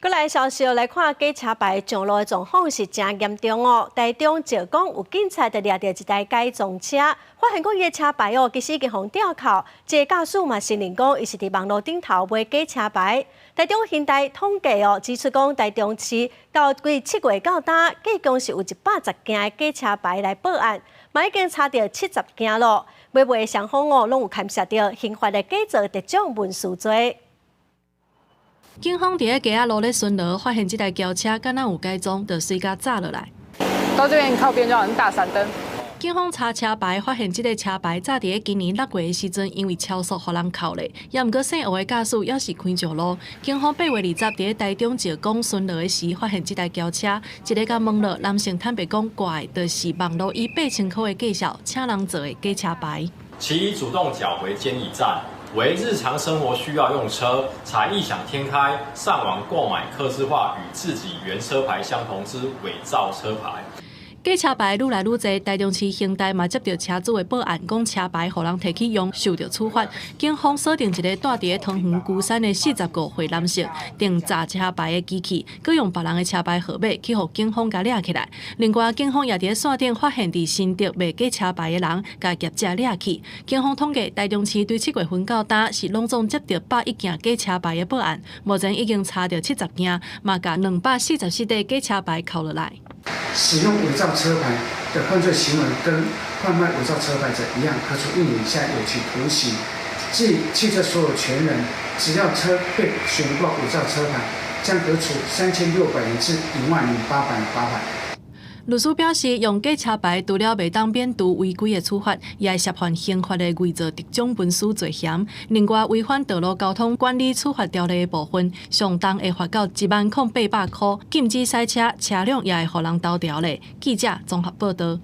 过来消息来看，假车牌上路的状况是真严重哦。台中石讲有警察就抓到一台改装车，发现讲伊的车牌哦，其实已经互吊扣。这驾驶嘛承认讲，伊是伫网络顶头买假车牌。台中现代统计哦，指出讲台中市到7月到今，计共是有110件的假车牌来报案，嘛已经查到70件咯。每位双方哦，拢有牵涉到刑法的假造特种文书罪。 警方伫个街仔路咧巡逻，发现这台轿车敢若有改装，就随甲炸落来。到这边靠边就好像大闪灯。警方查车牌，发现这个车牌早伫个今年6月的时阵，因为超速互人扣咧，也毋过姓吴的驾驶也是开着路。警方8月20伫个台中石港巡逻的时，发现这台轿车，一个甲问了男性坦白讲怪，就是网络以8000块的计销，请人做的假车牌。其主动缴回监理站。 为日常生活需要用车，才异想天开上网购买客制化与自己原车牌相同之伪造车牌。假车牌愈来愈多，台中市刑大嘛接到车主的报案，讲车牌互人摕去用，受到处罚。警方锁定一个住伫桃园龟山的45岁男性，定诈车牌的机器，佮用别人的车牌号码去互警方甲抓起来。另外，警方也伫线顶发现伫新竹卖假车牌的人，甲业者抓去。警方统计，台中市对7月份到今是拢总接到101件假车牌的报案，目前已经查到70件，嘛甲244块假车牌扣落来。 使用伪造车牌的犯罪行为跟贩卖伪造车牌者一样，可处1年以下有期徒刑。至于汽车所有权人，只要车被选购伪造车牌，将可处3600元至10800元罚款。 律师表示，用假车牌除了袂当免除违规的处罚，也会涉犯刑法的伪造特种文书罪嫌。另外，违反道路交通管理处罚条例的部分，上重会罚到10800块，禁止驶车，车辆也会互人投条例。记者综合报道。